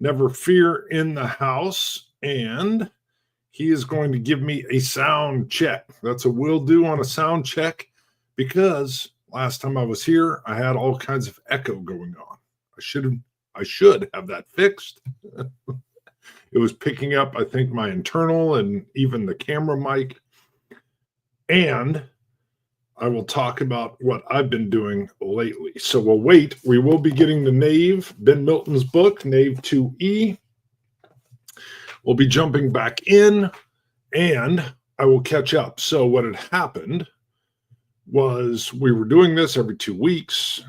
Never Fear in the house, and he is going to give me a sound check. That's a will do on a sound check because last time I was here, I had all kinds of echo going on. I should have that fixed. It was picking up, I think, my internal and even the camera mic. And I will talk about what I've been doing lately. So we'll wait. We will be getting the Knave, Ben Milton's book, Knave 2E. We'll be jumping back in, and I will catch up. So what had happened was we were doing this every 2 weeks.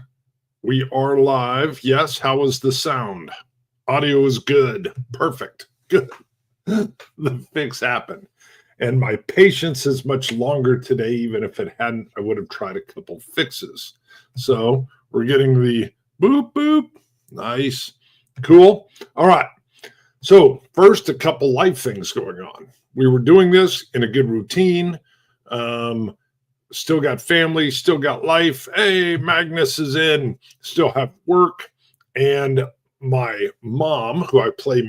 We are live. Yes, how was the sound? Audio is good. Perfect. Good. The fix happened. And my patience is much longer today. Even if it hadn't, I would have tried a couple fixes. So we're getting the boop, boop. Nice. Cool. All right. So first, a couple life things going on. We were doing this in a good routine. Still got family, still got life. Hey, Magnus is in, still have work. And my mom, who I play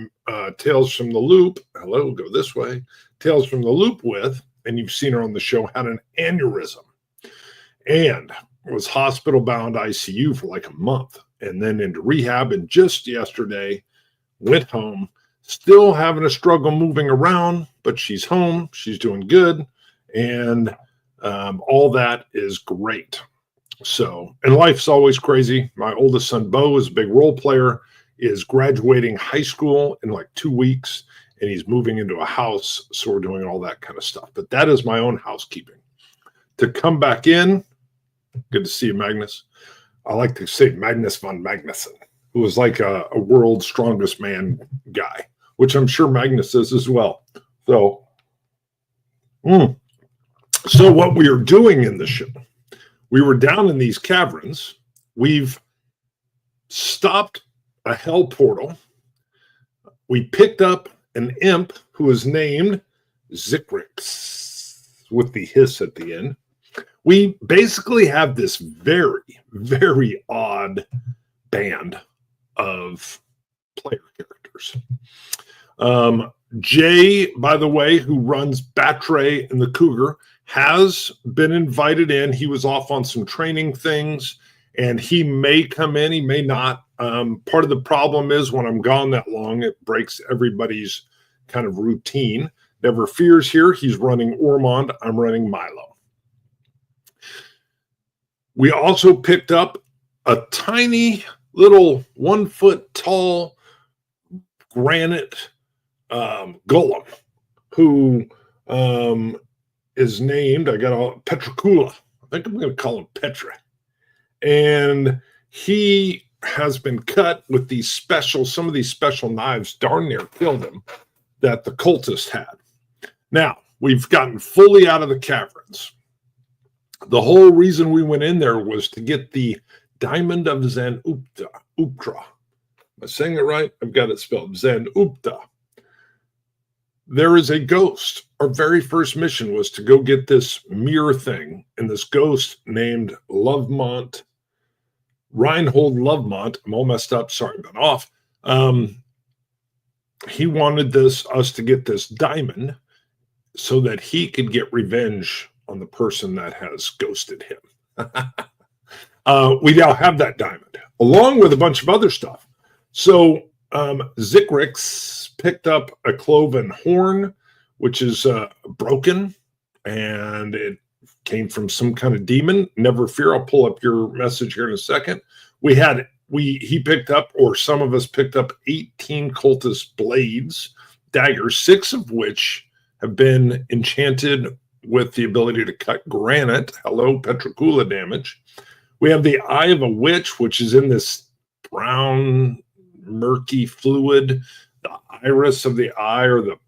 Tales from the Loop, hello, go this way, Tales from the Loop with, and you've seen her on the show, had an aneurysm and was hospital bound ICU for like a month and then into rehab. And just yesterday went home, still having a struggle moving around, but she's home, she's doing good. And all that is great. So, and life's always crazy. My oldest son, Bo, is a big role player, is graduating high school in like 2 weeks, and he's moving into a house. So we're doing all that kind of stuff. But that is my own housekeeping. To come back in, good to see you, Magnus. I like to say Magnus von Magnuson, who was like a world's strongest man guy, which I'm sure Magnus is as well. So, So what we are doing in the show, we were down in these caverns. We've stopped a hell portal. We picked up an imp who is named Zikrix with the hiss at the end. We basically have this very, very odd band of player characters. Jay, by the way, who runs Batray and the Cougar, has been invited in. He was off on some training things, and he may come in, he may not. Part of the problem is when I'm gone that long, it breaks everybody's kind of routine. Never Fear's here. He's running Ormond. I'm running Milo. We also picked up a tiny little 1 foot tall granite golem who is named, I got a Petracula. I think I'm going to call him Petra. And he has been cut with these some of these special knives, darn near killed him, that the cultist had. Now, we've gotten fully out of the caverns. The whole reason we went in there was to get the Diamond of Zen Upta. Am I saying it right? I've got it spelled Zen Upta. There is a ghost. Our very first mission was to go get this mirror thing, and this ghost named Reinhold Lovemont, I'm all messed up, sorry, but off. He wanted us to get this diamond so that he could get revenge on the person that has ghosted him. We now have that diamond, along with a bunch of other stuff. So Zikrix picked up a cloven horn, which is broken, and it came from some kind of demon. Never Fear. I'll pull up your message here in a second. He picked up, or some of us picked up 18 cultist blades, daggers, 6 of which have been enchanted with the ability to cut granite. Hello, Petracula damage. We have the Eye of a Witch, which is in this brown, murky fluid. The iris of the eye, or the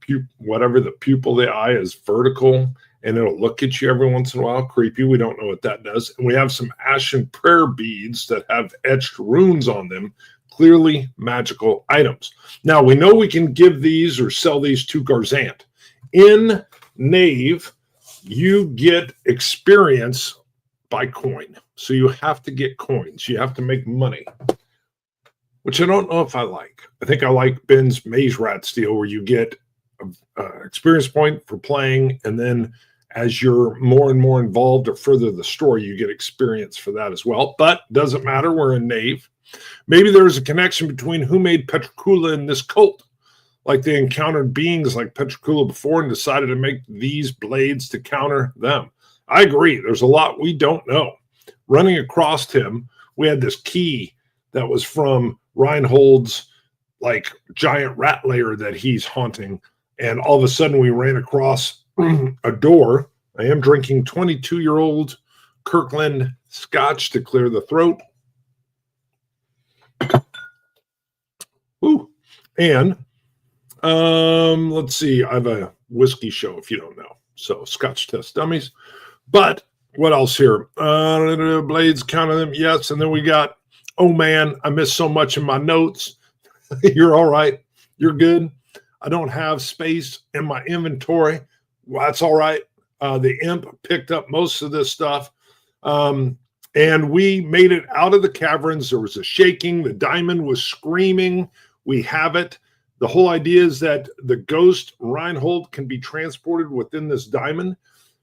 pupil of the eye, is vertical, and it'll look at you every once in a while. Creepy. We don't know what that does. And we have some ashen prayer beads that have etched runes on them. Clearly magical items. Now, we know we can give these or sell these to Garzant. In Knave, you get experience by coin. So you have to get coins. You have to make money. which I don't know if I like. I think I like Ben's Maze Rat Steel, where you get an experience point for playing, and then as you're more and more involved or further the story, you get experience for that as well. But doesn't matter. We're in Knave. Maybe there's a connection between who made Petricula and this cult. Like they encountered beings like Petricula before and decided to make these blades to counter them. I agree. There's a lot we don't know. Running across him, we had this key that was from Reinhold's like giant rat lair that he's haunting. And all of a sudden we ran across a door. I am drinking 22-year-old Kirkland scotch to clear the throat. Ooh. And let's see. I have a whiskey show if you don't know. So Scotch test dummies. But what else here? Blades, counting them. Yes. And then we got, oh man, I missed so much in my notes. You're all right. You're good. I don't have space in my inventory. Well, that's all right. The imp picked up most of this stuff. And we made it out of the caverns. There was a shaking. The diamond was screaming. We have it. The whole idea is that the ghost Reinhold can be transported within this diamond,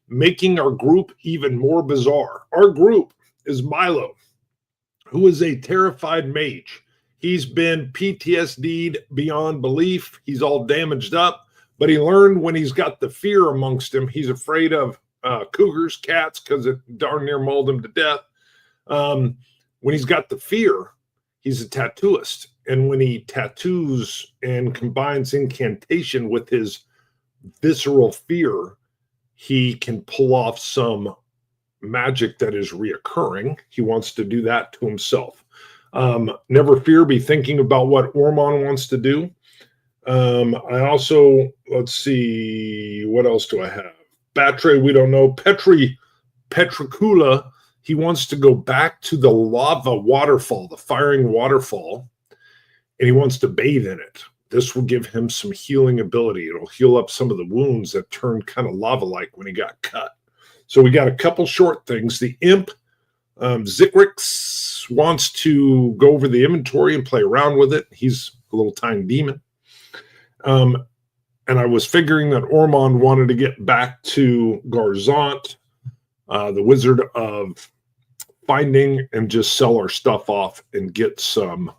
making our group even more bizarre. Our group is Milo, who is a terrified mage. He's been PTSD'd beyond belief. He's all damaged up, but he learned when he's got the fear amongst him, he's afraid of cougars, cats, because it darn near mauled him to death. When he's got the fear, he's a tattooist. And when he tattoos and combines incantation with his visceral fear, he can pull off some magic that is reoccurring. He wants to do that to himself. Never fear, be thinking about what Ormond wants to do. I also, let's see, what else do I have? Batre, we don't know. Petricula, he wants to go back to the lava waterfall, the firing waterfall, and he wants to bathe in it. This will give him some healing ability. It'll heal up some of the wounds that turned kind of lava-like when he got cut. So we got a couple short things. The imp, Zikrix, wants to go over the inventory and play around with it. He's a little tiny demon. And I was figuring that Ormond wanted to get back to Garzant, the Wizard of Finding, and just sell our stuff off and get some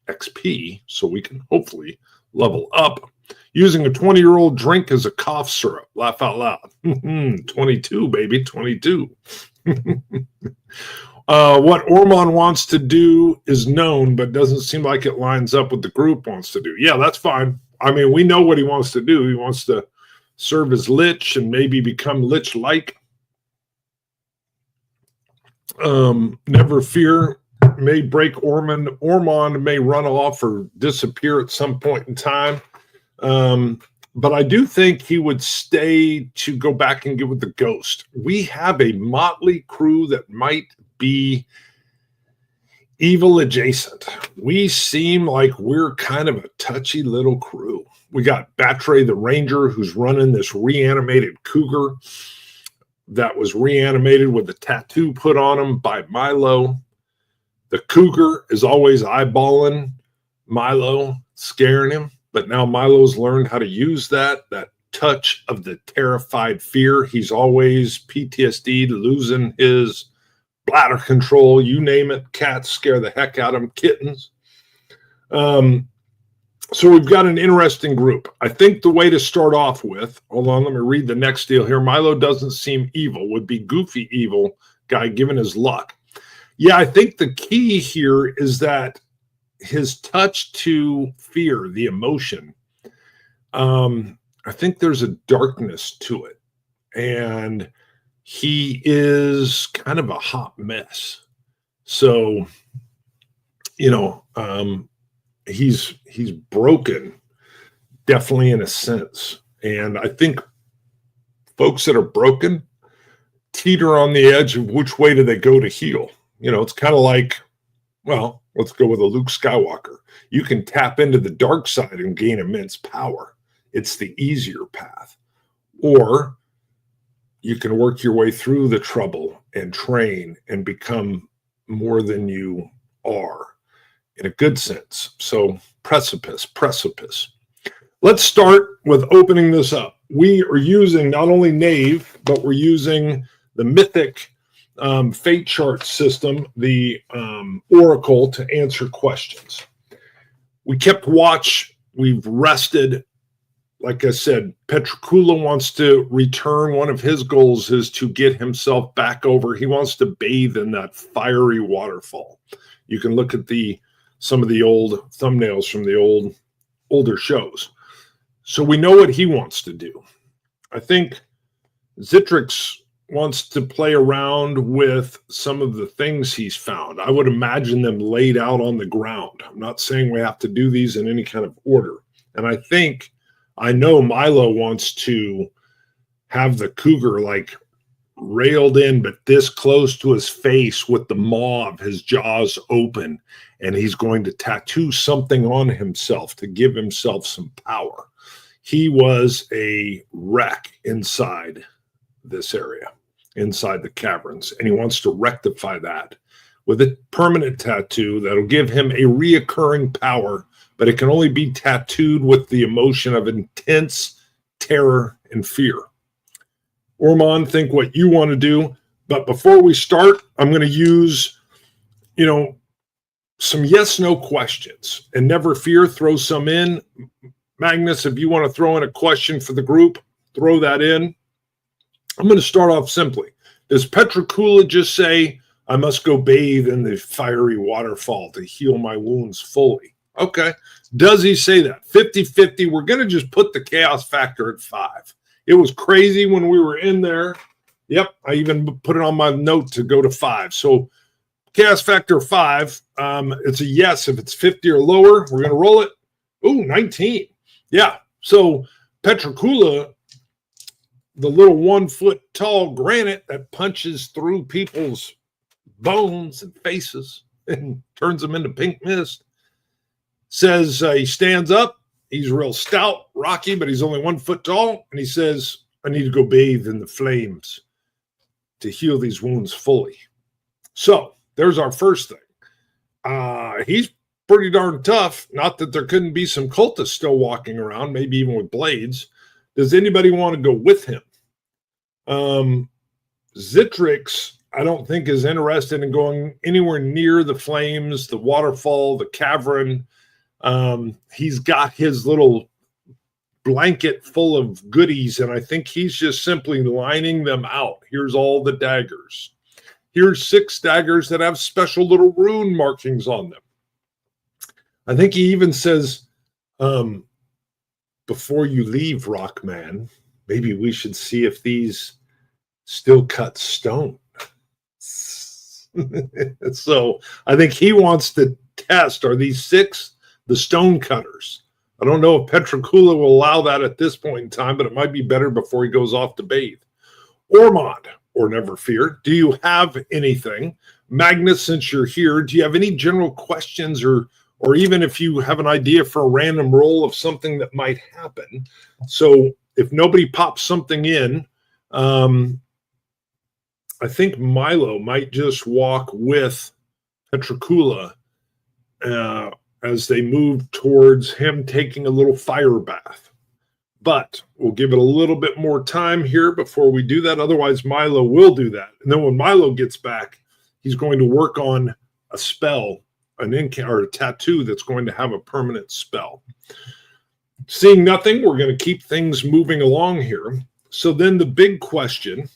XP so we can hopefully level up using a 20-year-old drink as a cough syrup. Laugh out loud. 22, baby, 22. What Ormond wants to do is known, but doesn't seem like it lines up with the group wants to do. Yeah, that's fine. I mean, we know what he wants to do. He wants to serve as Lich and maybe become Lich-like. Never fear. May break Ormond. Ormond may run off or disappear at some point in time. But I do think he would stay to go back and get with the ghost. We have a motley crew that might be evil adjacent. We seem like we're kind of a touchy little crew. We got Batre the Ranger, who's running this reanimated cougar that was reanimated with a tattoo put on him by Milo. The cougar is always eyeballing Milo, scaring him. But now Milo's learned how to use that touch of the terrified fear. He's always PTSD'd, losing his bladder control, you name it. Cats scare the heck out of him, kittens. So we've got an interesting group. I think the way to start off with, hold on, let me read the next deal here. Milo doesn't seem evil, would be goofy evil guy given his luck. Yeah, I think the key here is that his touch to fear, the emotion, I think there's a darkness to it. And he is kind of a hot mess. So, he's broken, definitely in a sense. And I think folks that are broken teeter on the edge of which way do they go to heal. It's kind of like, well, let's go with a Luke Skywalker. You can tap into the dark side and gain immense power. It's the easier path. Or you can work your way through the trouble and train and become more than you are. in a good sense. So precipice. Let's start with opening this up. We are using not only Knave, but we're using the Mythic fate chart system, the Oracle, to answer questions. We kept watch. We've rested. Like I said, Petrokula wants to return. One of his goals is to get himself back over. He wants to bathe in that fiery waterfall. You can look at some of the old thumbnails from the older shows. So we know what he wants to do. I think Zitrix wants to play around with some of the things he's found. I would imagine them laid out on the ground. I'm not saying we have to do these in any kind of order. And I know Milo wants to have the cougar like railed in, but this close to his face with the maw of his jaws open. And he's going to tattoo something on himself to give himself some power. He was a wreck inside this area, inside the caverns, and he wants to rectify that with a permanent tattoo that'll give him a reoccurring power, but it can only be tattooed with the emotion of intense terror and fear. Ormond, think what you want to do, but before we start, I'm going to use, some yes/no questions, and never fear, throw some in. Magnus, if you want to throw in a question for the group, throw that in. I'm going to start off simply. Does Petrokula just say, I must go bathe in the fiery waterfall to heal my wounds fully? Okay. Does he say that? 50-50. We're going to just put the chaos factor at 5. It was crazy when we were in there. Yep. I even put it on my note to go to 5. So chaos factor 5. It's a yes. If it's 50 or lower, we're going to roll it. Ooh, 19. Yeah. So Petrokula, the little 1 foot tall granite that punches through people's bones and faces and turns them into pink mist, says he stands up. He's real stout, rocky, but he's only 1 foot tall. And he says, I need to go bathe in the flames to heal these wounds fully. So there's our first thing. He's pretty darn tough. Not that there couldn't be some cultists still walking around, maybe even with blades. Does anybody want to go with him? Zitrix, I don't think, is interested in going anywhere near the flames, the waterfall, the cavern. He's got his little blanket full of goodies, and I think he's just simply lining them out. Here's all the daggers. Here's 6 daggers that have special little rune markings on them. I think he even says, before you leave, Rockman, maybe we should see if these still cut stone. So I think he wants to test, are these 6 the stone cutters? I don't know if Petrokula will allow that at this point in time, but it might be better before he goes off to bathe. Ormond, or Never Fear, do you have anything? Magnus, since you're here, do you have any general questions, or even if you have an idea for a random roll of something that might happen? So if nobody pops something in, I think Milo might just walk with Petrokula as they move towards him taking a little fire bath. But we'll give it a little bit more time here before we do that. Otherwise, Milo will do that. And then when Milo gets back, he's going to work on a spell, or a tattoo that's going to have a permanent spell. Seeing nothing, we're going to keep things moving along here. So then the big question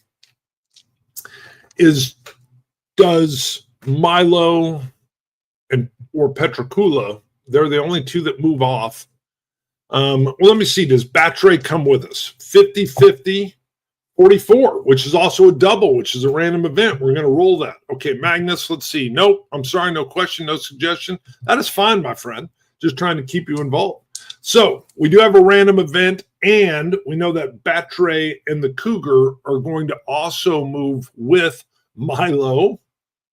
is, does Milo or Petrokula, they're the only 2 that move off. Well, let me see. Does Batray come with us? 50-50, 44, which is also a double, which is a random event. We're going to roll that. Okay, Magnus, let's see. Nope, I'm sorry, no question, no suggestion. That is fine, my friend. Just trying to keep you involved. So we do have a random event, and we know that Batray and the Cougar are going to also move with Milo,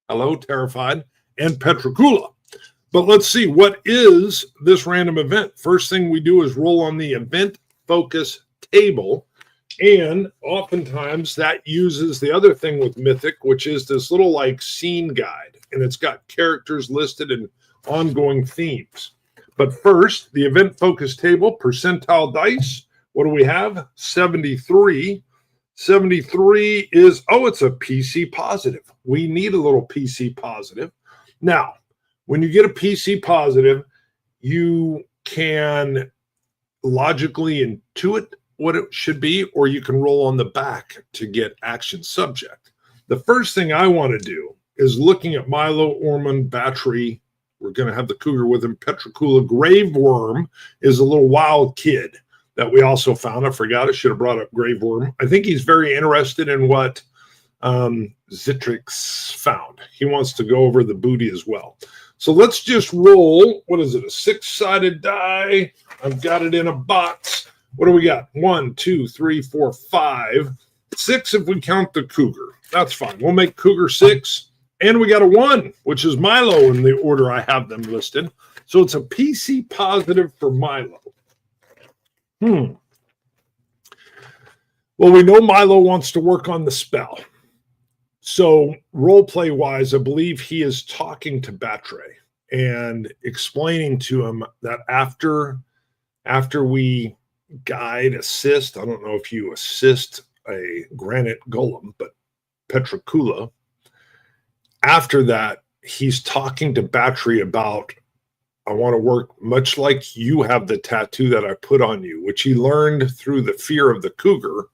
hello, terrified, and Petrokula. But let's see, what is this random event? First thing we do is roll on the event focus table. And oftentimes that uses the other thing with Mythic, which is this little like scene guide. And it's got characters listed and ongoing themes. But first, the event focus table, percentile dice. What do we have? 73. 73 is, it's a PC positive. We need a little PC positive. Now, when you get a PC positive, you can logically intuit what it should be, or you can roll on the back to get action subject. The first thing I want to do is looking at Milo, Ormond, Battery. We're going to have the cougar with him. Petricula, Grave Worm is a little wild kid that we also found. I forgot. I should have brought up Grave Worm. I think he's very interested in what Zitrix found. He wants to go over the booty as well. So let's just roll. What is it? A 6-sided die. I've got it in a box. What do we got? 1, 2, 3, 4, 5. 6 if we count the cougar. That's fine. We'll make cougar 6. And we got a 1, which is Milo in the order I have them listed. So it's a PC positive for Milo. Well, we know Milo wants to work on the spell. So role play wise, I believe he is talking to Batray and explaining to him that after we guide, assist, I don't know if you assist a granite golem, but Petricula, after that, he's talking to Battery about, I want to work much like you have the tattoo that I put on you, which he learned through the fear of the cougar,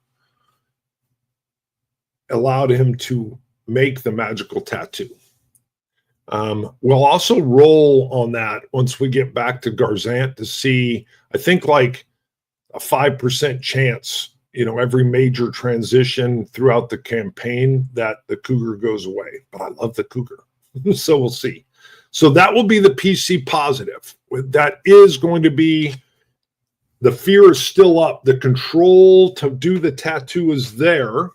allowed him to make the magical tattoo. We'll also roll on that once we get back to Garzant to see, I think like a 5% chance, every major transition throughout the campaign that the cougar goes away. But I love the cougar. So we'll see. So that will be the PC positive. That is going to be, the fear is still up. The control to do the tattoo is there.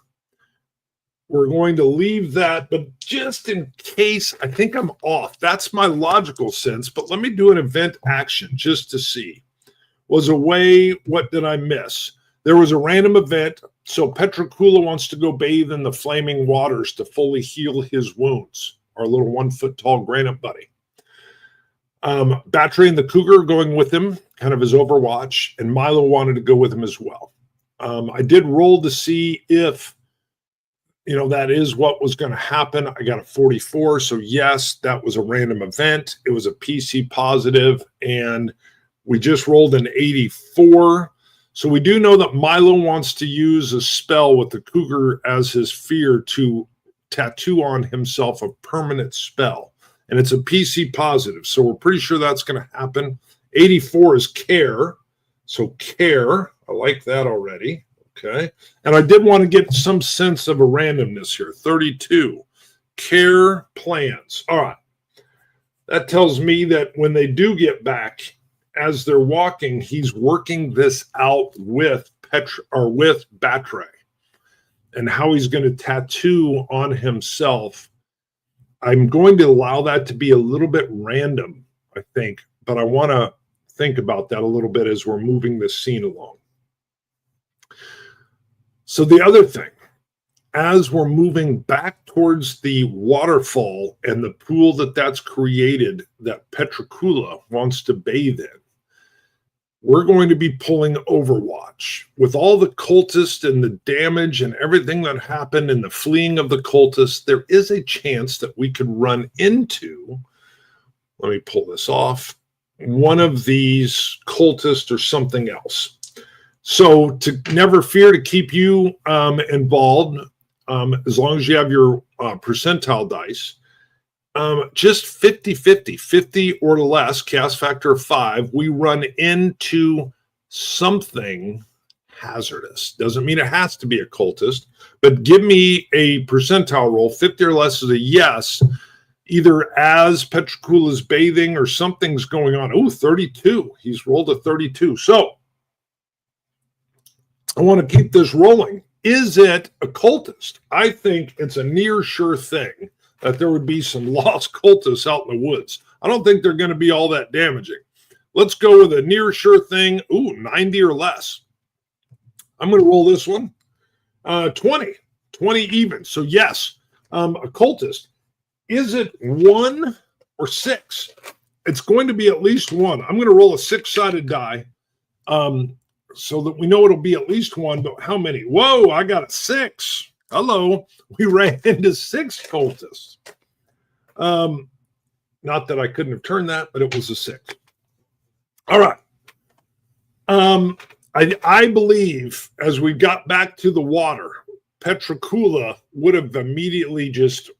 We're going to leave that, but just in case, I think I'm off. That's my logical sense, but let me do an event action just to see. Was away, what did I miss? There was a random event, so Petricula wants to go bathe in the flaming waters to fully heal his wounds. Our little 1-foot-tall granite buddy. Battery and the cougar are going with him, kind of his overwatch, and Milo wanted to go with him as well. I did roll to see if, that is what was going to happen. I got a 44, so yes, that was a random event. It was a PC positive, and we just rolled an 84. So we do know that Milo wants to use a spell with the cougar as his fear to tattoo on himself a permanent spell. And it's a PC positive. So we're pretty sure that's going to happen. 84 is care. So care, I like that already. Okay. And I did want to get some sense of a randomness here. 32, care plans. All right. That tells me that when they do get back, as they're walking, he's working this out with Batray and how he's going to tattoo on himself. I'm going to allow that to be a little bit random, I think, but I want to think about that a little bit as we're moving this scene along. So the other thing, as we're moving back towards the waterfall and the pool that's created that Petricula wants to bathe in, we're going to be pulling Overwatch. With all the cultists and the damage and everything that happened and the fleeing of the cultists, there is a chance that we could run into, let me pull this off, one of these cultists or something else. So to never fear, to keep you involved, as long as you have your percentile dice, just 50-50, 50 or less, cast factor of 5, we run into something hazardous. Doesn't mean it has to be a cultist, but give me a percentile roll. 50 or less is a yes, either as Petricula's bathing or something's going on. Oh, 32. He's rolled a 32. So I want to keep this rolling. Is it a cultist? I think it's a near sure thing that there would be some lost cultists out in the woods. I don't think they're going to be all that damaging. Let's go with a near sure thing. Ooh, 90 or less. I'm going to roll this one. 20 even. So yes, a cultist. Is it 1 or 6? it's going to be at least one. I'm going to roll a 6-sided die so that we know it'll be at least one, but how many? Whoa, I got a 6. Hello. We ran into 6 cultists. Not that I couldn't have turned that, but it was a 6. All right. I believe as we got back to the water, Petrocula would have immediately just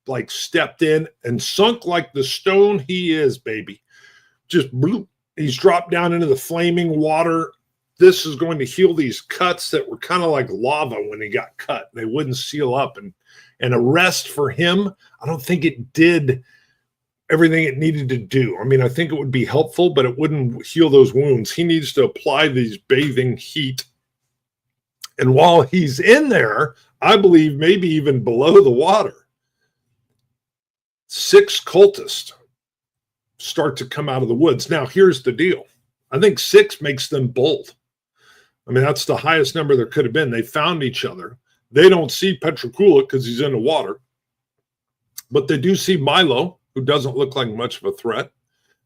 like stepped in and sunk like the stone he is, baby. Just bloop. He's dropped down into the flaming water. This is going to heal these cuts that were kind of like lava when he got cut. They wouldn't seal up. And a rest for him, I don't think it did everything it needed to do. I mean, I think it would be helpful, but it wouldn't heal those wounds. He needs to apply these bathing heat. And while he's in there, I believe maybe even below the water, 6 cultists start to come out of the woods. Now, here's the deal. I think 6 makes them bold. I mean, that's the highest number there could have been. They found each other. They don't see Petrocula because he's in the water. But they do see Milo, who doesn't look like much of a threat.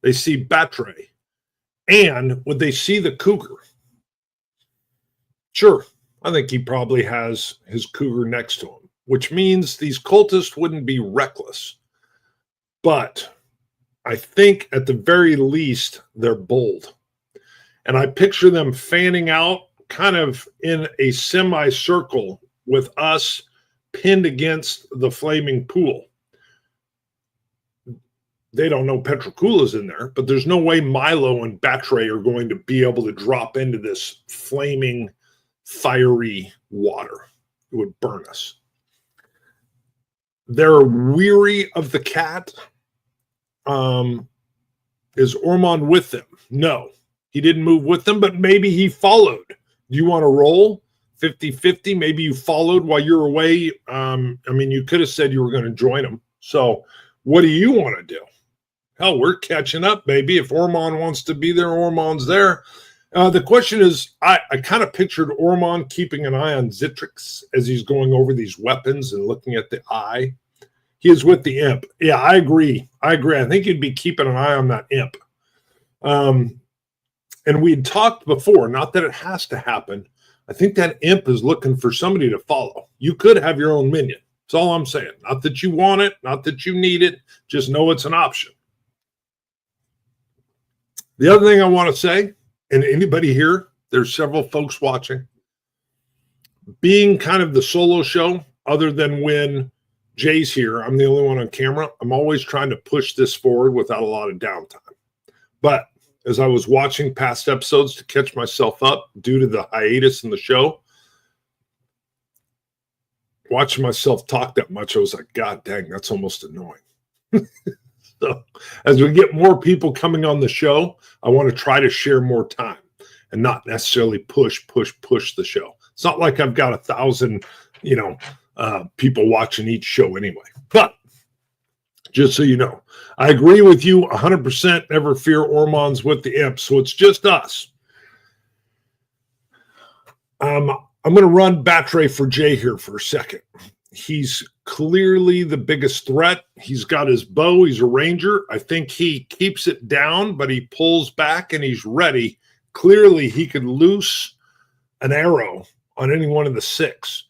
They see Batre. And would they see the cougar? Sure. I think he probably has his cougar next to him, which means these cultists wouldn't be reckless. But I think at the very least, they're bold. And I picture them fanning out kind of in a semicircle with us pinned against the flaming pool. They don't know Petrocula's in there, but there's no way Milo and Batre are going to be able to drop into this flaming, fiery water. It would burn us. They're weary of the cat. Is Ormond with them? No, he didn't move with them, but maybe he followed. Do you want to roll 50-50? Maybe you followed while you're away. I mean, you could have said you were going to join him. So what do you want to do? Hell, we're catching up, baby. If Ormond wants to be there, Ormond's there. The question is, I kind of pictured Ormond keeping an eye on Zitrix as he's going over these weapons and looking at the eye. He is with the imp. Yeah, I agree. I think you'd be keeping an eye on that imp. And we had talked before, not that it has to happen. I think that imp is looking for somebody to follow. You could have your own minion. That's all I'm saying. Not that you want it, not that you need it. Just know it's an option. The other thing I want to say, and anybody here, there's several folks watching, being kind of the solo show, other than when Jay's here, I'm the only one on camera. I'm always trying to push this forward without a lot of downtime. But as I was watching past episodes to catch myself up due to the hiatus in the show, watching myself talk that much, I was like, God dang, that's almost annoying. So as we get more people coming on the show, I want to try to share more time and not necessarily push the show. It's not like I've got 1,000, people watching each show anyway. But just so you know, I agree with you 100%. Never fear, Ormond's with the imp. So it's just us. I'm going to run Batre for Jay here for a second. He's clearly the biggest threat. He's got his bow. He's a ranger. I think he keeps it down, but he pulls back and he's ready. Clearly, he could loose an arrow on any one of the 6.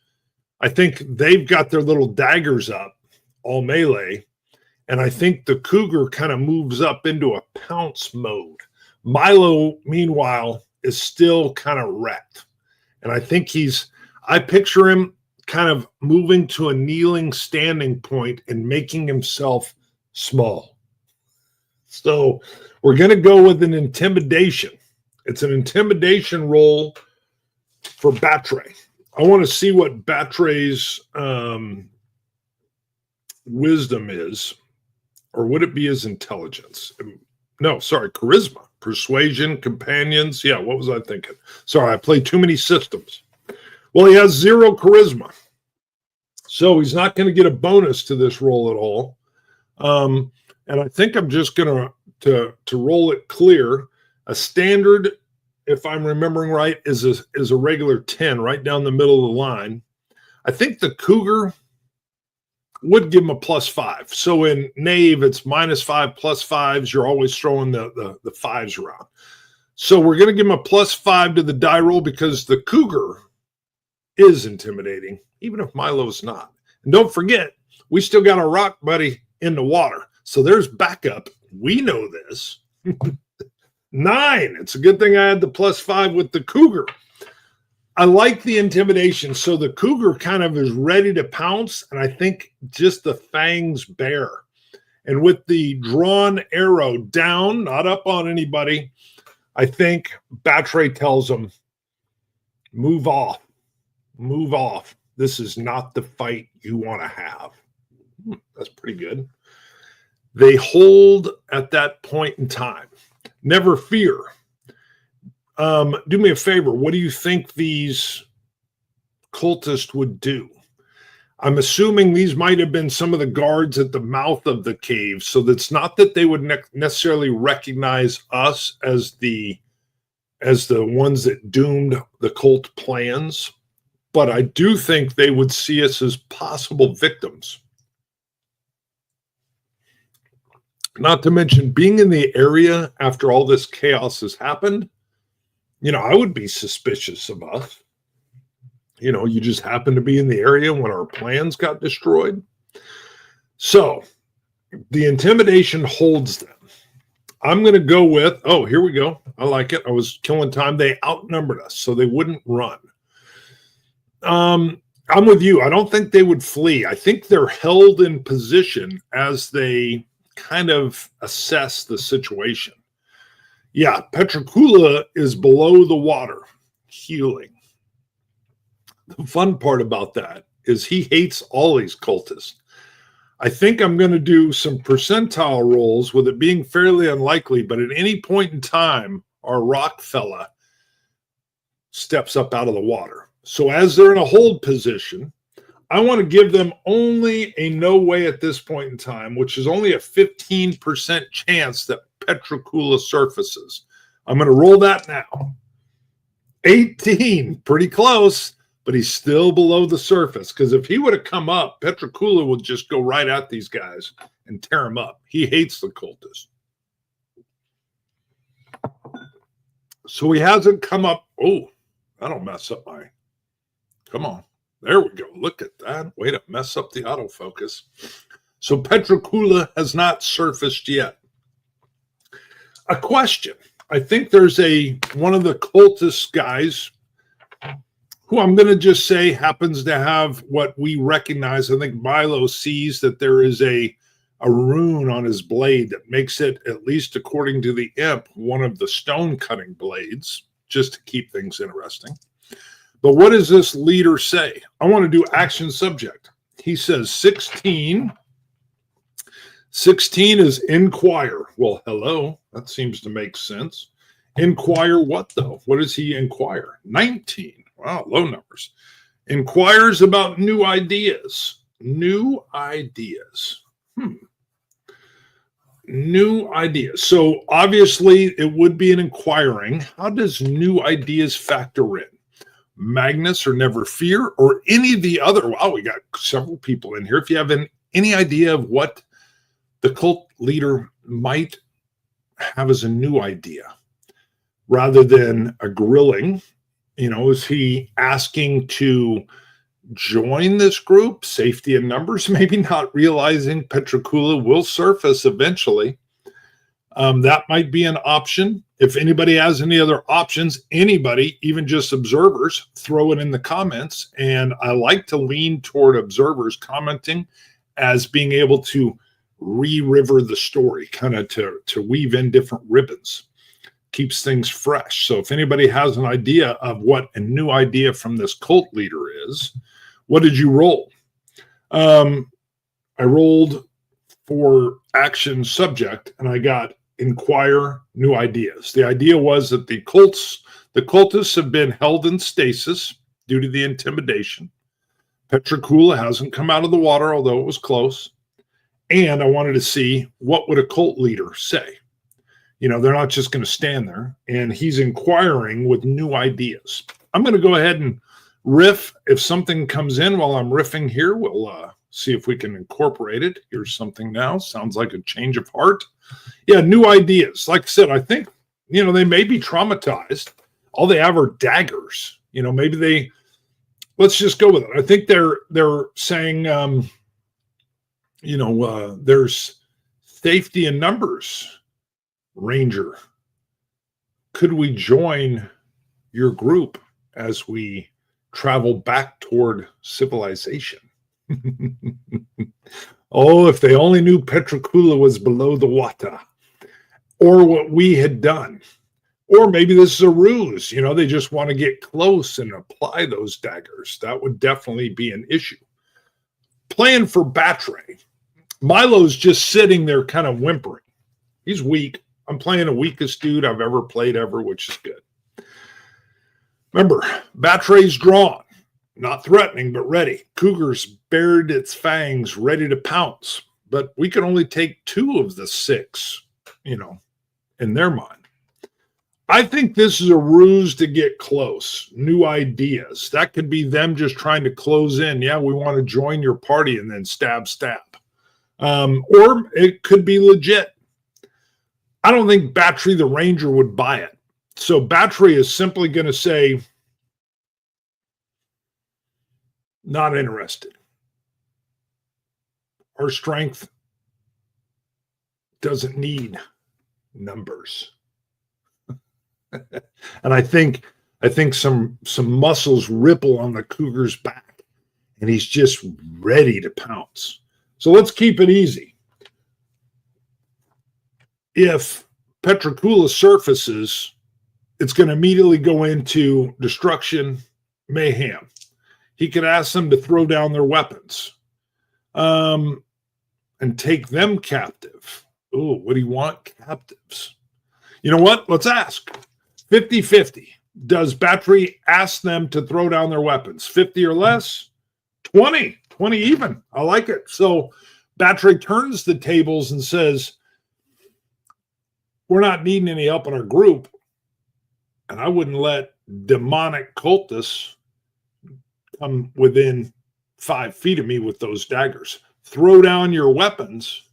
I think they've got their little daggers up, all melee. And I think the cougar kind of moves up into a pounce mode. Milo, meanwhile, is still kind of wrecked. And I think I picture him kind of moving to a kneeling standing point and making himself small. So we're going to go with an intimidation. It's an intimidation roll for Batre. I want to see what Batre's wisdom is, or would it be his intelligence? No, sorry, charisma, persuasion, companions. Yeah, what was I thinking? Sorry, I played too many systems. Well, he has 0 charisma, so he's not going to get a bonus to this roll at all. And I think I'm just going to roll it clear. A standard, if I'm remembering right, is a regular 10 right down the middle of the line. I think the cougar would give him a +5. So in Knave, it's -5, +5s. You're always throwing the fives around. So we're going to give him a +5 to the die roll because the cougar is intimidating, even if Milo's not. And don't forget, we still got our rock buddy in the water. So there's backup. We know this. 9. It's a good thing I had the +5 with the cougar. I like the intimidation. So the cougar kind of is ready to pounce, and I think just the fangs bare. And with the drawn arrow down, not up on anybody, I think Batre tells him, move off. Move off. This is not the fight you want to have. That's pretty good. They hold at that point in time. Never fear. Do me a favor. What do you think these cultists would do? I'm assuming these might have been some of the guards at the mouth of the cave. So that's not that they would necessarily recognize us as the ones that doomed the cult plans. But I do think they would see us as possible victims. Not to mention being in the area after all this chaos has happened. I would be suspicious of us. You just happened to be in the area when our plans got destroyed. So the intimidation holds them. I'm going to go with, here we go. I like it. I was killing time. They outnumbered us, so they wouldn't run. I'm with you. I don't think they would flee. I think they're held in position as they kind of assess the situation. Yeah, Petrocula is below the water, healing. The fun part about that is he hates all these cultists. I think I'm going to do some percentile rolls with it being fairly unlikely, but at any point in time, our rock fella steps up out of the water. So as they're in a hold position, I want to give them only a no way at this point in time, which is only a 15% chance that Petrocula surfaces. I'm going to roll that now. 18, pretty close, but he's still below the surface, because if he would have come up, Petrocula would just go right at these guys and tear them up. He hates the cultists. So he hasn't come up. Oh, that'll mess up my... Come on. There we go. Look at that. Way to mess up the autofocus. So Petrocula has not surfaced yet. A question. I think there's one of the cultist guys who I'm going to just say happens to have what we recognize. I think Milo sees that there is a rune on his blade that makes it, at least according to the imp, one of the stone cutting blades, just to keep things interesting. But what does this leader say? I want to do action subject. He says 16. 16 is inquire. Well, hello. That seems to make sense. Inquire what, though? What does he inquire? 19. Wow, low numbers. Inquires about new ideas. New ideas. New ideas. So obviously it would be an inquiring. How does new ideas factor in? Magnus or Never Fear or any of the other? Wow, we got several people in here. If you have any idea of what the cult leader might have as a new idea rather than a grilling, is he asking to join this group? Safety in numbers, maybe not realizing Petrocula will surface eventually. That might be an option. If anybody has any other options, anybody, even just observers, throw it in the comments. And I like to lean toward observers commenting as being able to re-river the story, kind of to weave in different ribbons. Keeps things fresh. So if anybody has an idea of what a new idea from this cult leader is, what did you roll? I rolled for action subject, and I got inquire new ideas. The idea was that the cultists have been held in stasis due to the intimidation. Petrocula hasn't come out of the water, although it was close. And I wanted to see what would a cult leader say. They're not just going to stand there. And he's inquiring with new ideas. I'm going to go ahead and riff. If something comes in while I'm riffing here, we'll see if we can incorporate it. Here's something now. Sounds like a change of heart. Yeah, new ideas. Like I said, I think, they may be traumatized. All they have are daggers. Maybe let's just go with it. I think they're saying, there's safety in numbers. Ranger, could we join your group as we travel back toward civilization? Oh, if they only knew Petrocula was below the water, or what we had done. Or maybe this is a ruse. They just want to get close and apply those daggers. That would definitely be an issue. Playing for Batre. Milo's just sitting there kind of whimpering. He's weak. I'm playing the weakest dude I've ever played ever, which is good. Remember, Batre's drawn. Not threatening, but ready. Cougar's bared its fangs, ready to pounce. But we can only take 2 of the 6, in their mind. I think this is a ruse to get close. New ideas. That could be them just trying to close in. Yeah, we want to join your party, and then stab. Or it could be legit. I don't think Batre the Ranger would buy it. So Batre is simply going to say, not interested. Our strength doesn't need numbers. And I think some muscles ripple on the Cougar's back, and he's just ready to pounce. So let's keep it easy. If Petrocula surfaces, it's going to immediately go into destruction, mayhem. He could ask them to throw down their weapons and take them captive. Oh, what do you want? Captives. You know what? Let's ask. 50-50. Does Batre ask them to throw down their weapons? 50 or less? 20. 20 even. I like it. So Batre turns the tables and says, we're not needing any help in our group, and I wouldn't let demonic cultists come within 5 feet of me with those daggers. Throw down your weapons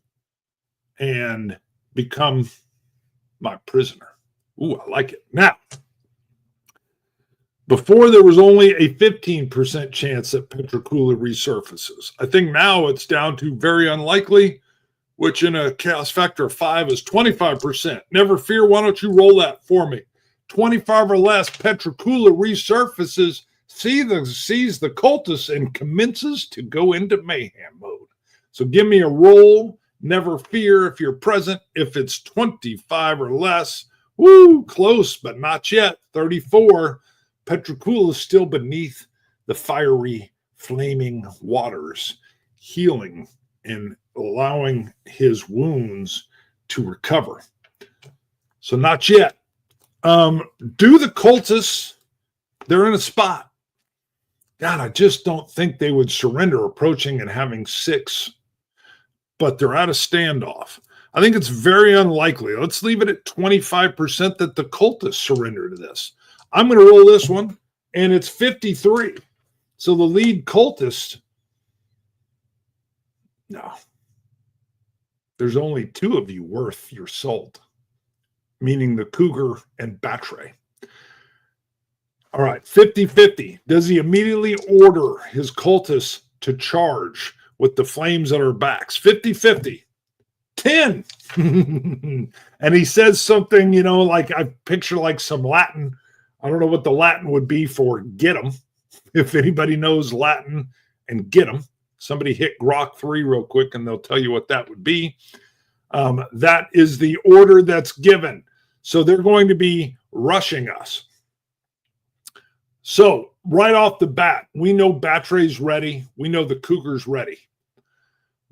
and become my prisoner. Ooh, I like it. Now, before there was only a 15% chance that Petrocula resurfaces. I think now it's down to very unlikely, which in a chaos factor of 5 is 25%. Never fear, why don't you roll that for me? 25 or less, Petrocula resurfaces, sees the cultists, and commences to go into mayhem mode. So give me a roll. Never fear if you're present. If it's 25 or less, woo, close, but not yet. 34. Petrocula is still beneath the fiery, flaming waters, healing and allowing his wounds to recover. So not yet. Do the cultists, they're in a spot. God, I just don't think they would surrender approaching and having 6, but they're at a standoff. I think it's very unlikely. Let's leave it at 25% that the cultists surrender to this. I'm going to roll this one, and it's 53. So the lead cultist, no. There's only 2 of you worth your salt, meaning the Cougar and Batre. All right, 50-50. Does he immediately order his cultists to charge with the flames at our backs? 50-50. 10. And he says something, like I picture like some Latin. I don't know what the Latin would be for get 'em. If anybody knows Latin and get 'em, somebody hit Grok 3 real quick and they'll tell you what that would be. That is the order that's given. So they're going to be rushing us. So right off the bat, we know Batre's ready. We know the Cougar's ready.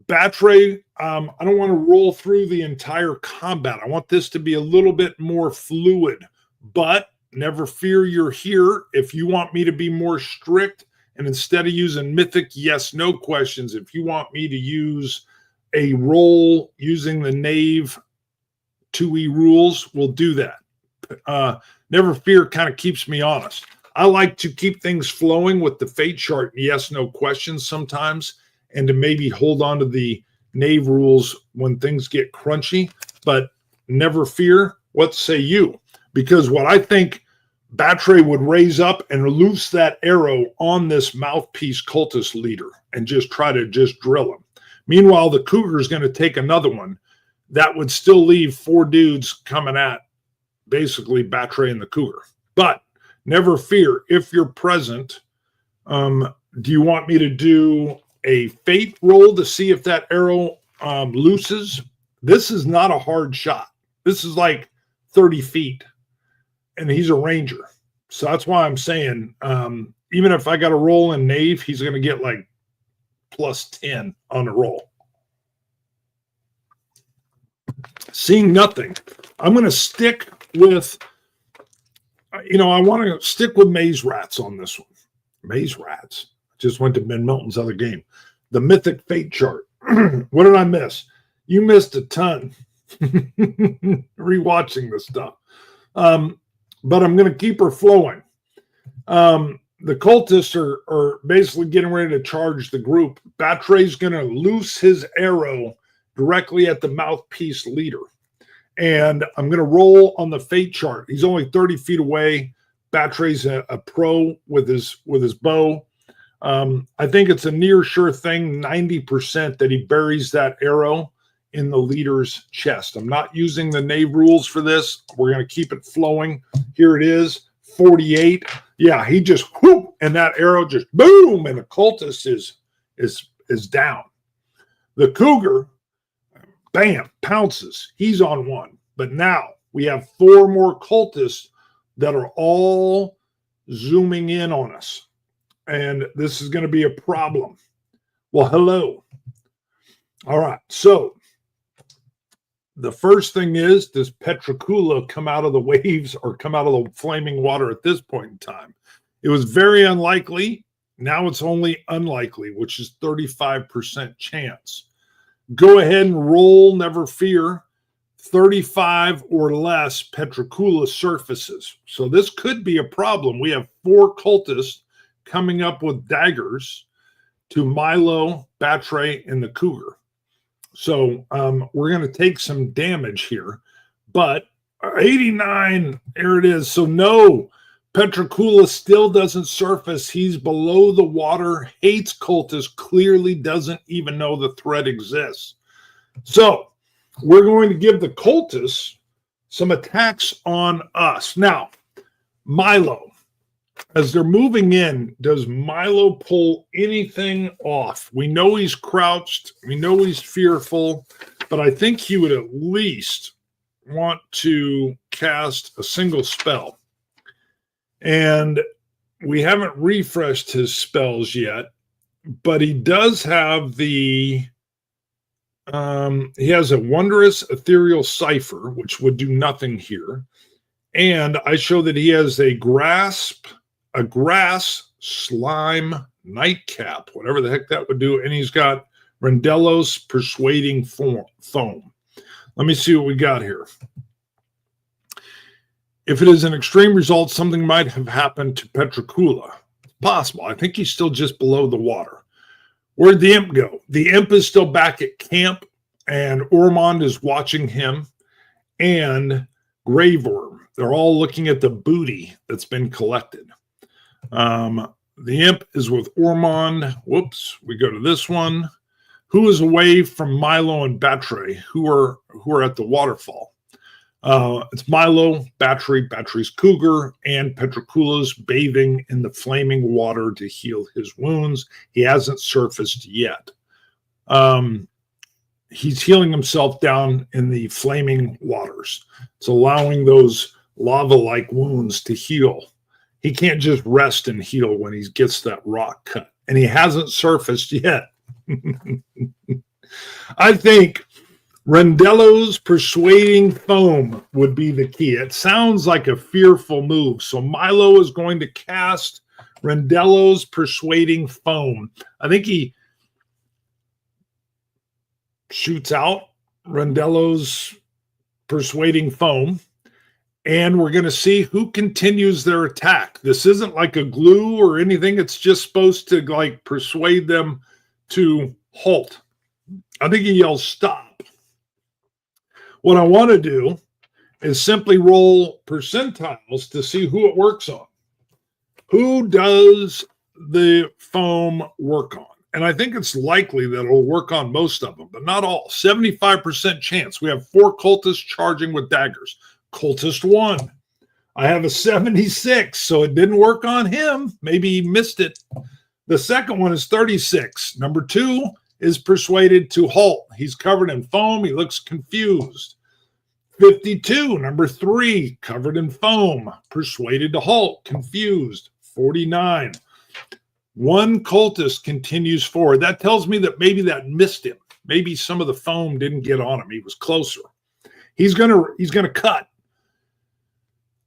Batre, I don't want to roll through the entire combat. I want this to be a little bit more fluid, but never fear, you're here. If you want me to be more strict and instead of using mythic yes, no questions, if you want me to use a roll using the Knave 2E rules, we'll do that. Never fear kind of keeps me honest. I like to keep things flowing with the fate chart, yes, no questions sometimes, and to maybe hold on to the Knave rules when things get crunchy. But never fear. What say you? Because what I think Batre would raise up and loose that arrow on this mouthpiece cultist leader and just try to just drill him. Meanwhile, the Cougar is going to take another one. That would still leave 4 dudes coming at basically Batre and the Cougar. But never fear, if you're present, do you want me to do a fate roll to see if that arrow looses? This is not a hard shot. This is like 30 feet. And he's a ranger. So that's why I'm saying, even if I got a roll in Knave, he's going to get like plus 10 on the roll. Seeing nothing, I'm going to stick with, I want to stick with maze rats on this one. Maze rats. Just went to Ben Milton's other game. The Mythic Fate chart. What did I miss? You missed a ton. Rewatching this stuff. But I'm going to keep her flowing. The cultists are basically getting ready to charge the group. Batre's going to loose his arrow directly at the mouthpiece leader. And I'm going to roll on the fate chart. He's only 30 feet away. Batre's a pro with his bow. I think it's a near sure thing, 90% that he buries that arrow in the leader's chest. I'm not using the Knave rules for this. We're going to keep it flowing. Here it is, 48. Yeah, he just whoop, and that arrow just boom, and the cultist is down. The Cougar, bam, pounces. He's on one. But now we have 4 more cultists that are all zooming in on us. And this is going to be a problem. Well, hello. All right, so the first thing is, does Petricula come out of the waves or come out of the flaming water at this point in time? It was very unlikely. Now it's only unlikely, which is 35% chance. Go ahead and roll, never fear. 35 or less Petricula surfaces. So this could be a problem. We have 4 cultists coming up with daggers to Milo, Batre, and the Cougar. So we're going to take some damage here, but 89, there it is. So no, Petricula still doesn't surface. He's below the water, hates cultists, clearly doesn't even know the threat exists. So we're going to give the cultists some attacks on us. Now, Milo, as they're moving in, does Milo pull anything off? We know he's crouched. We know he's fearful, but I think he would at least want to cast a single spell. And we haven't refreshed his spells yet, but he does have the... he has a wondrous ethereal cipher, which would do nothing here. And I show that he has a grass slime nightcap, whatever the heck that would do. And he's got Rendelo's persuading foam. Let me see what we got here. If it is an extreme result, something might have happened to Petricula. It's possible. I think he's still just below the water. Where'd the imp go? The imp is still back at camp, and Ormond is watching him, and Graveworm. They're all looking at the booty that's been collected. The imp is with Ormond. Whoops, we go to this one. Who is away from Milo and Batre, who are at the waterfall? It's Milo, Batre's Cougar, and Petricula's bathing in the flaming water to heal his wounds. He hasn't surfaced yet. He's healing himself down in the flaming waters. It's allowing those lava-like wounds to heal. He can't just rest and heal when he gets that rock cut. And he hasn't surfaced yet. I think Rendelo's persuading foam would be the key. It sounds like a fearful move. So Milo is going to cast Rendelo's persuading foam. I think he shoots out Rendelo's persuading foam. And we're going to see who continues their attack. This isn't like a glue or anything. It's just supposed to like persuade them to halt. I think he yells stop. What I want to do is simply roll percentiles to see who it works on. Who does the foam work on? And I think it's likely that it'll work on most of them, but not all. 75% chance. We have 4 cultists charging with daggers. Cultist 1. I have a 76, so it didn't work on him. Maybe he missed it. The second one is 36. Number 2 is persuaded to halt. He's covered in foam. He looks confused. 52, number 3, covered in foam, persuaded to halt, confused. 49. One cultist continues forward. That tells me that maybe that missed him. Maybe some of the foam didn't get on him. He was closer. He's gonna cut.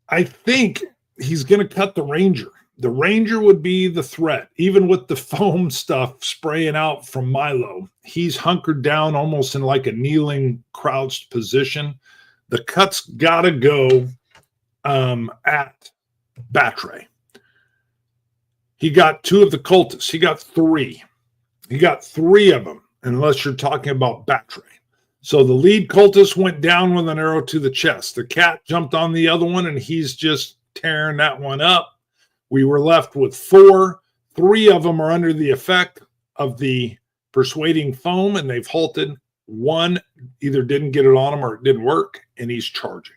I think he's gonna cut the ranger. The ranger would be the threat, even with the foam stuff spraying out from Milo. He's hunkered down almost in like a kneeling, crouched position. The cut's gotta go at Batre. He got 2 of the cultists. He got 3. He got 3 of them, unless you're talking about Batre. So the lead cultist went down with an arrow to the chest. The cat jumped on the other one, and he's just tearing that one up. We were left with 4. 3 of them are under the effect of the persuading foam, and they've halted. 1 either didn't get it on him or it didn't work, and he's charging.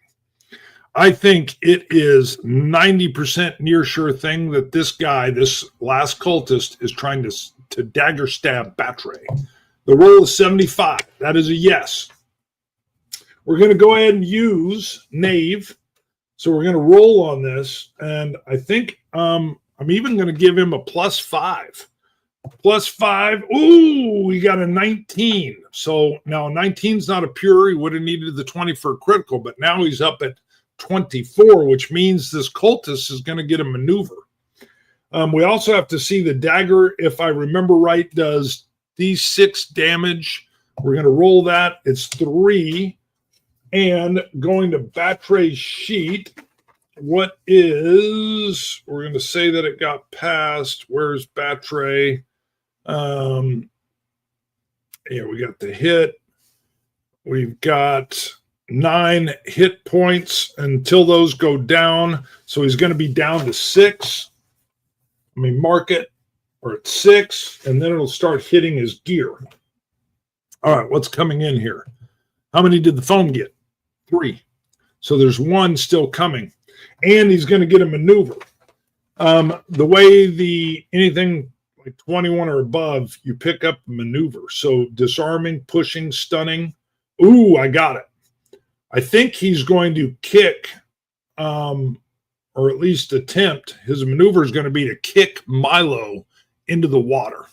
I think it is 90% near sure thing that this guy, this last cultist, is trying to dagger stab Batre. The roll is 75. That is a yes. We're going to go ahead and use Knave. So we're going to roll on this. And I think I'm even going to give him a +5. +5. Ooh, we got a 19. So now 19 is not a pure. He would have needed the 20 for a critical, but now he's up at 24, which means this cultist is going to get a maneuver. We also have to see the dagger, if I remember right, does D6 damage. We're going to roll that. It's 3. And going to Batre's sheet, we're going to say that it got passed. Where's Batre? We got the hit. We've got 9 hit points until those go down. So he's going to be down to 6. Let me mark it. We're at 6, and then it'll start hitting his gear. All right, what's coming in here? How many did the foam get? 3. So there's 1 still coming. And he's going to get a maneuver. The way anything like 21 or above, you pick up a maneuver. So disarming, pushing, stunning. Ooh, I got it. I think he's going to kick, or at least attempt. His maneuver is going to be to kick Milo into the water.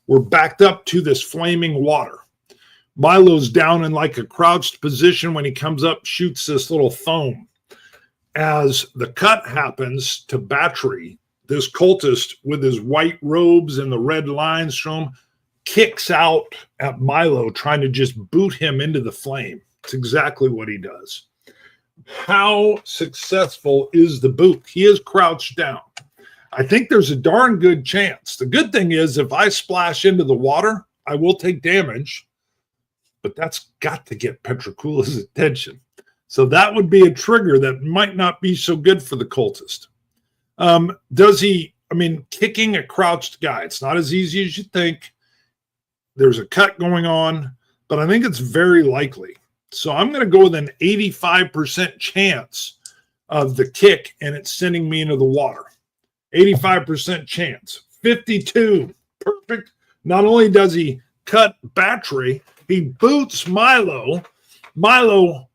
We're backed up to this flaming water. Milo's down in like a crouched position. When he comes up, shoots this little foam. As the cut happens to Batre, this cultist with his white robes and the red lines from him kicks out at Milo, trying to just boot him into the flame. It's exactly what he does. How successful is the boot? He is crouched down. I think there's a darn good chance. The good thing is, if I splash into the water, I will take damage, but that's got to get Petrocula's attention. So that would be a trigger that might not be so good for the cultist. Kicking a crouched guy, it's not as easy as you think. There's a cut going on, but I think it's very likely. So I'm going to go with an 85% chance of the kick, and it's sending me into the water. 85% chance. 52. Perfect. Not only does he cut Batre, he boots Milo. Milo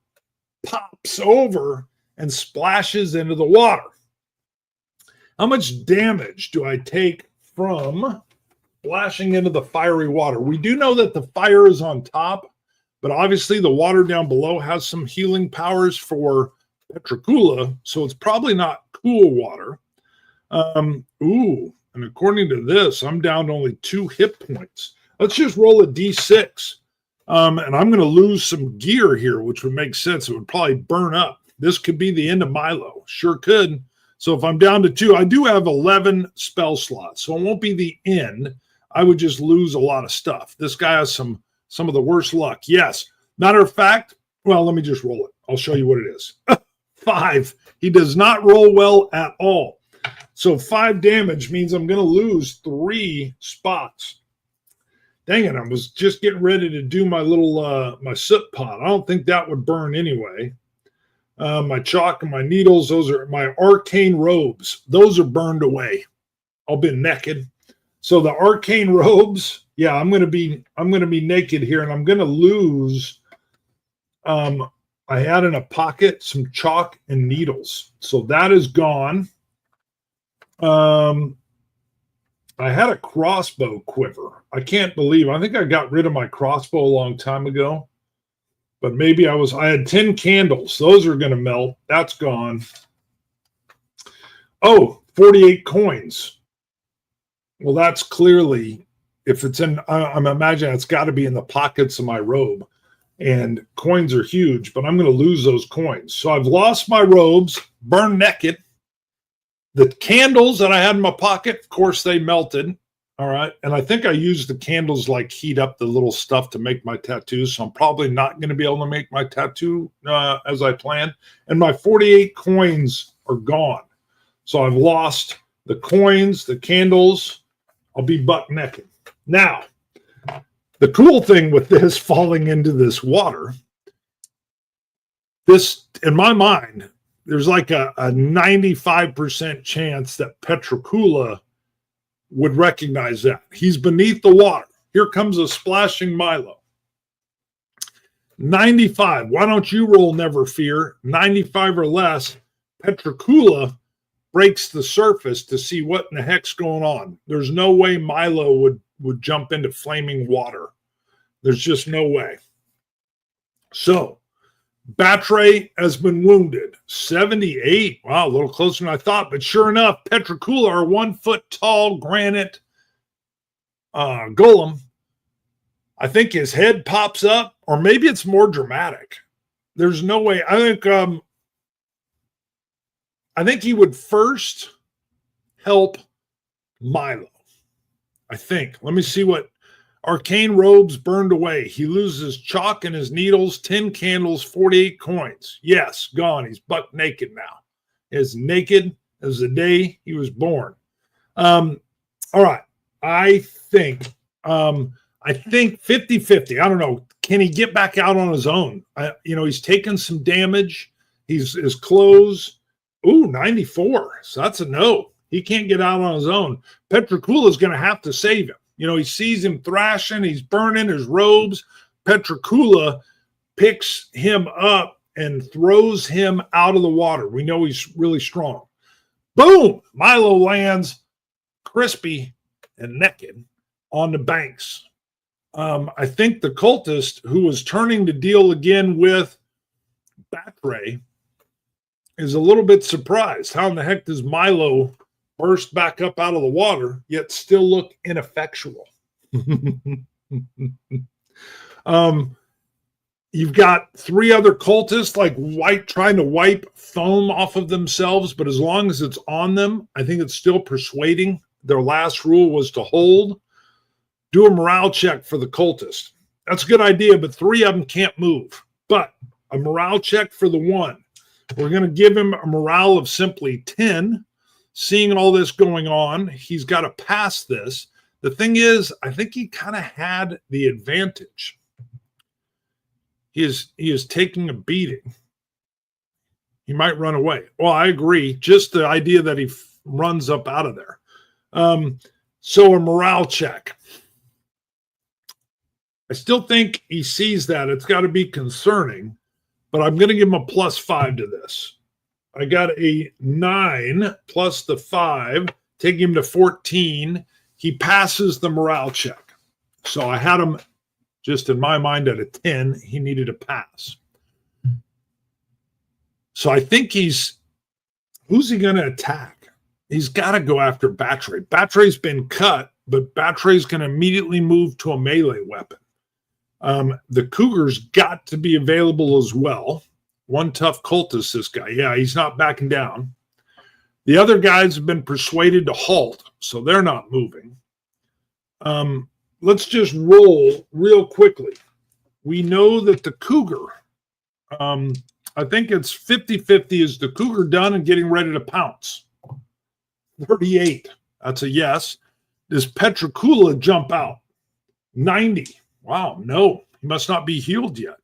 pops over and splashes into the water. How much damage do I take from splashing into the fiery water? We do know that the fire is on top, but obviously the water down below has some healing powers for Petrocula, so it's probably not cool water. And according to this, I'm down to only 2 hit points. Let's just roll a d6. And I'm going to lose some gear here, which would make sense. It would probably burn up. This could be the end of Milo. Sure could. So if I'm down to 2, I do have 11 spell slots, so it won't be the end. I would just lose a lot of stuff. This guy has some of the worst luck. Yes. Matter of fact, well, let me just roll it. I'll show you what it is. 5. He does not roll well at all. So 5 damage means I'm going to lose 3 spots. Dang it, I was just getting ready to do my little my soot pot. I don't think that would burn anyway. My chalk and my needles, those are my arcane robes. Those are burned away. I'll be naked. So the arcane robes, yeah, I'm gonna be naked here, and I'm gonna lose. I had in a pocket some chalk and needles, so that is gone. I had a crossbow quiver. I can't believe. I think I got rid of my crossbow a long time ago, but maybe I had 10 candles. Those are going to melt. That's gone. Oh, 48 coins. Well, that's clearly, if it's in, I'm imagining it's got to be in the pockets of my robe. And coins are huge, but I'm going to lose those coins. So I've lost my robes, burned naked. The candles that I had in my pocket, of course, they melted. All right. And I think I used the candles like heat up the little stuff to make my tattoos. So I'm probably not going to be able to make my tattoo as I planned. And my 48 coins are gone. So I've lost the coins, the candles. I'll be buck naked. Now, the cool thing with this falling into this water, this, in my mind, there's like a 95% chance that Petrocula would recognize that. He's beneath the water. Here comes a splashing Milo. 95. Why don't you roll Never Fear? 95 or less. Petrocula breaks the surface to see what in the heck's going on. There's no way Milo would jump into flaming water. There's just no way. So, Batre has been wounded. 78. Wow, a little closer than I thought. But sure enough, Petrocula, our 1 foot tall granite golem, I think his head pops up, or maybe it's more dramatic. There's no way. I think he would first help Milo. I think. Let me see what. Arcane robes burned away. He loses chalk and his needles, 10 candles, 48 coins. Yes, gone. He's buck naked now. As naked as the day he was born. All right. I think 50-50. I don't know. Can he get back out on his own? He's taken some damage. His clothes. Ooh, 94. So that's a no. He can't get out on his own. Petrocula is going to have to save him. He sees him thrashing. He's burning his robes. Petrocula picks him up and throws him out of the water. We know he's really strong. Boom! Milo lands crispy and naked on the banks. I think the cultist, who was turning to deal again with Batre, is a little bit surprised. How in the heck does Milo burst back up out of the water, yet still look ineffectual? You've got 3 other cultists trying to wipe foam off of themselves, but as long as it's on them, I think it's still persuading. Their last rule was to hold. Do a morale check for the cultist. That's a good idea, but 3 of them can't move. But a morale check for the one. We're going to give him a morale of simply 10. Seeing all this going on, he's got to pass this. The thing is, I think he kind of had the advantage. He is taking a beating. He might run away. Well, I agree. Just the idea that he runs up out of there. So a morale check. I still think he sees that. It's got to be concerning, but I'm going to give him a +5 to this. I got a 9 plus the 5, taking him to 14. He passes the morale check. So I had him just in my mind at a 10. He needed a pass. So I think who's he going to attack? He's got to go after Batre. Batre's been cut, but Batre's going to immediately move to a melee weapon. The Cougar's got to be available as well. One tough cultist, this guy. Yeah, he's not backing down. The other guys have been persuaded to halt, so they're not moving. Let's just roll real quickly. We know that the Cougar, I think it's 50-50. Is the Cougar done and getting ready to pounce? 38. That's a yes. Does Petrocula jump out? 90. Wow, no. He must not be healed yet.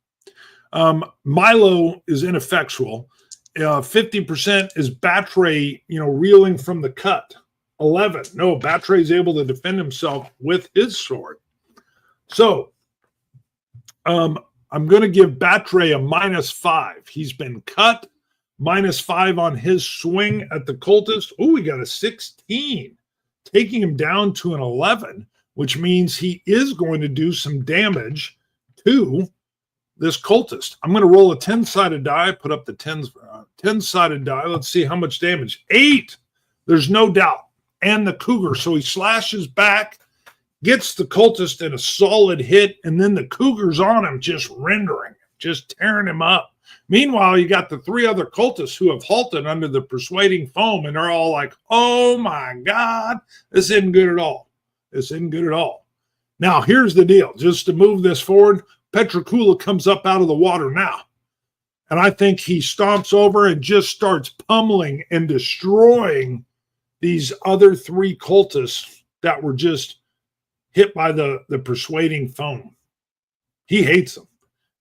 Milo is ineffectual. 50% is Batray, reeling from the cut. 11. No, Batray is able to defend himself with his sword. So, I'm going to give Batray a -5. He's been cut. -5 on his swing at the cultist. Oh, we got a 16, taking him down to an 11, which means he is going to do some damage to this cultist. I'm going to roll a 10-sided die, put up the 10-sided die. Let's see how much damage. 8. There's no doubt. And the Cougar. So he slashes back, gets the cultist in a solid hit, and then the Cougar's on him, just rendering, just tearing him up. Meanwhile, you got the 3 other cultists who have halted under the persuading foam, and they're all like, oh my God, this isn't good at all. This isn't good at all. Now, here's the deal. Just to move this forward, Petrocula comes up out of the water now. And I think he stomps over and just starts pummeling and destroying these other 3 cultists that were just hit by the persuading foam. He hates them.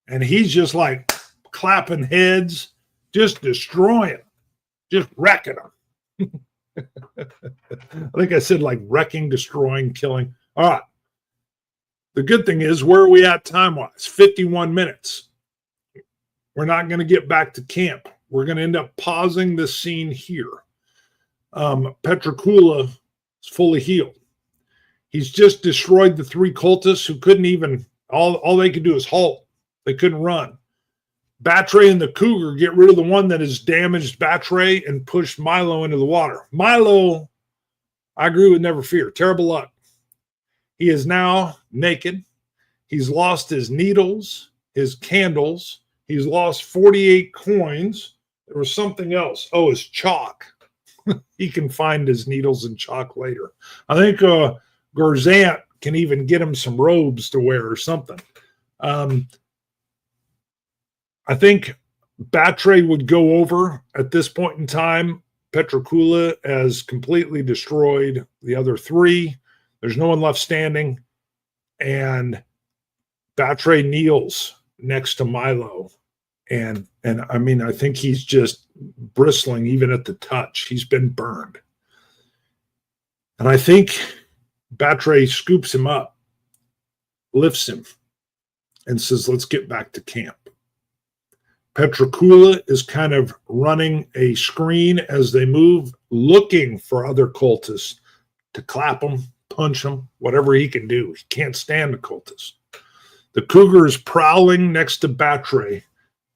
And he's just like clapping heads, just destroying, just wrecking them. I think I said like wrecking, destroying, killing. All right. The good thing is, where are we at time-wise? 51 minutes. We're not going to get back to camp. We're going to end up pausing the scene here. Petrocula is fully healed. He's just destroyed the 3 cultists who couldn't even, all they could do is halt. They couldn't run. Batray and the Cougar get rid of the one that has damaged Batray and pushed Milo into the water. Milo, I agree with Never Fear. Terrible luck. He is now naked. He's lost his needles, his candles. He's lost 48 coins. There was something else. Oh, his chalk. He can find his needles and chalk later. I think Gorzant can even get him some robes to wear or something. I think Batray would go over at this point in time. Petrocula has completely destroyed the other 3. There's no one left standing. And Batray kneels next to Milo. And I mean, I think he's just bristling even at the touch. He's been burned. And I think Batray scoops him up, lifts him, and says, let's get back to camp. Petrocula is kind of running a screen as they move, looking for other cultists to clap them, punch them, whatever he can do. He can't stand the cultists. The Cougar is prowling next to Batray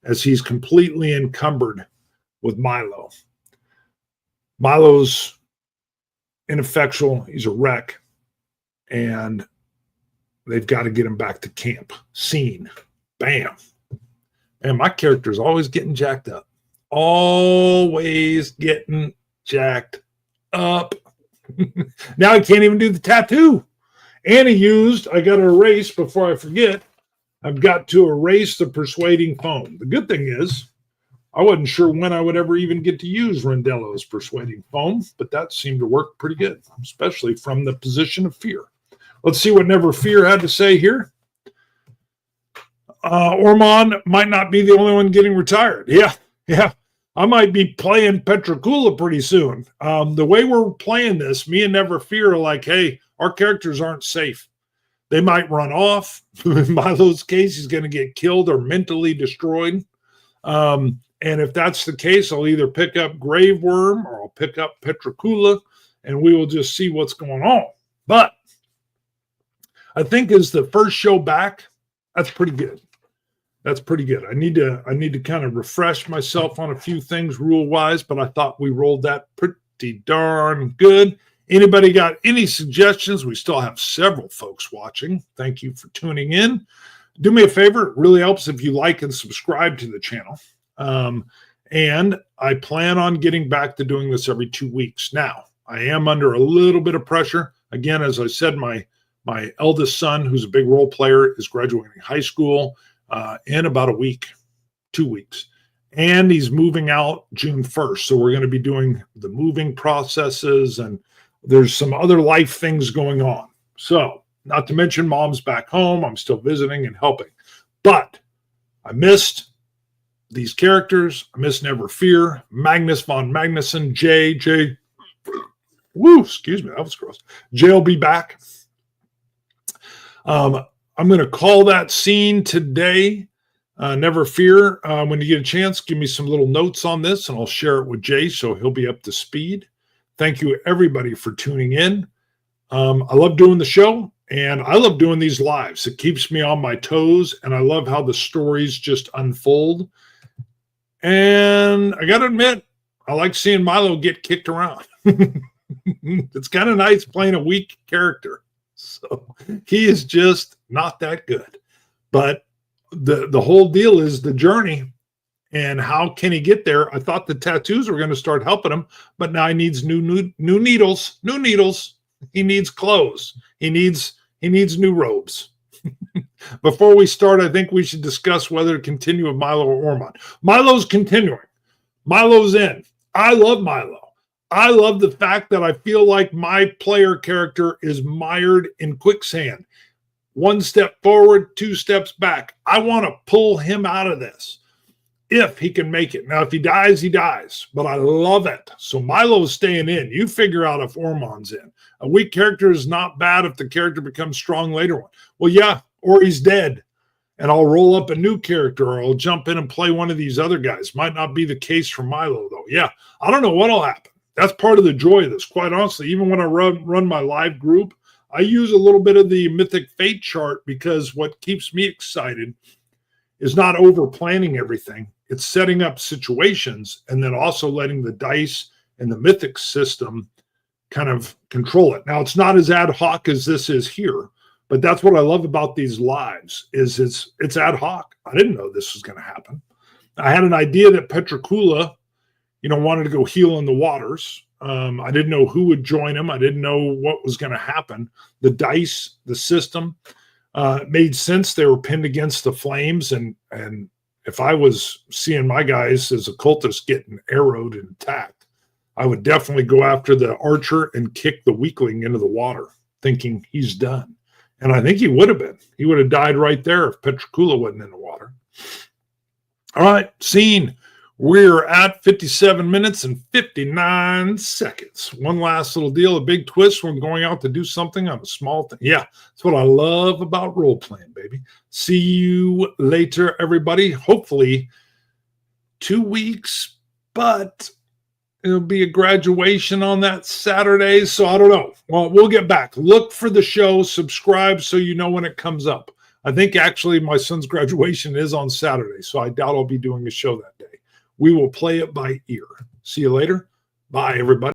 as he's completely encumbered with Milo. Milo's ineffectual. He's a wreck. And they've got to get him back to camp. Scene. Bam. And my character's always getting jacked up. Always getting jacked up. Now he can't even do the tattoo. And I got to erase before I forget. I've got to erase the persuading foam. The good thing is, I wasn't sure when I would ever even get to use Rendello's persuading foam, but that seemed to work pretty good, especially from the position of fear. Let's see what Never Fear had to say here. Ormond might not be the only one getting retired. Yeah. I might be playing Petrocula pretty soon. The way we're playing this, me and Never Fear are like, hey, our characters aren't safe. They might run off. In Milo's case, he's going to get killed or mentally destroyed. And if that's the case, I'll either pick up Grave Worm or I'll pick up Petrocula, and we will just see what's going on. But I think as the first show back, that's pretty good. That's pretty good. I need to kind of refresh myself on a few things rule-wise, but I thought we rolled that pretty darn good. Anybody got any suggestions? We still have several folks watching. Thank you for tuning in. Do me a favor. It really helps if you like and subscribe to the channel. And I plan on getting back to doing this every 2 weeks. Now, I am under a little bit of pressure. Again, as I said, my My eldest son, who's a big role player, is graduating high school in about a week, 2 weeks. And he's moving out June 1st. So we're going to be doing the moving processes, and there's some other life things going on. So, not to mention mom's back home. I'm still visiting and helping. But I missed these characters. I missed Never Fear, Magnus von Magnuson, Jay. Woo, excuse me, that was gross. Jay will be back. I'm going to call that scene today. Never Fear. When you get a chance, give me some little notes on this, and I'll share it with Jay so he'll be up to speed. Thank you, everybody, for tuning in. I love doing the show, and I love doing these lives. It keeps me on my toes, and I love how the stories just unfold. And I got to admit, I like seeing Milo get kicked around. It's kind of nice playing a weak character. So he is just not that good. But the whole deal is the journey and how can he get there. I thought the tattoos were going to start helping him, but now he needs new needles. He needs clothes. He needs new robes. Before we start, I think we should discuss whether to continue with Milo or Ormond. Milo's continuing. Milo's in. I love Milo. I love the fact that I feel like my player character is mired in quicksand. 1 step forward, 2 steps back. I want to pull him out of this if he can make it. Now, if he dies, he dies. But I love it. So Milo's staying in. You figure out if Ormond's in. A weak character is not bad if the character becomes strong later on. Well, yeah, or he's dead. And I'll roll up a new character, or I'll jump in and play one of these other guys. Might not be the case for Milo, though. Yeah, I don't know what'll happen. That's part of the joy of this, quite honestly. Even when I run my live group, I use a little bit of the Mythic Fate chart, because what keeps me excited is not over planning everything. It's setting up situations and then also letting the dice and the Mythic system kind of control it. Now, it's not as ad hoc as this is here, but that's what I love about these lives is it's ad hoc. I didn't know this was going to happen. I had an idea that Petricula, wanted to go heal in the waters. I didn't know who would join him. I didn't know what was going to happen. The dice, the system, made sense. They were pinned against the flames. And if I was seeing my guys as occultists getting arrowed and attacked, I would definitely go after the archer and kick the weakling into the water, thinking he's done. And I think he would have been. He would have died right there if Petricula wasn't in the water. All right, scene. We're at 57 minutes and 59 seconds. One last little deal, a big twist. We're going out to do something on a small thing. Yeah, that's what I love about role-playing, baby. See you later, everybody. Hopefully 2 weeks, but it'll be a graduation on that Saturday, so I don't know. Well, we'll get back. Look for the show. Subscribe so you know when it comes up. I think actually my son's graduation is on Saturday, so I doubt I'll be doing a show that day. We will play it by ear. See you later. Bye, everybody.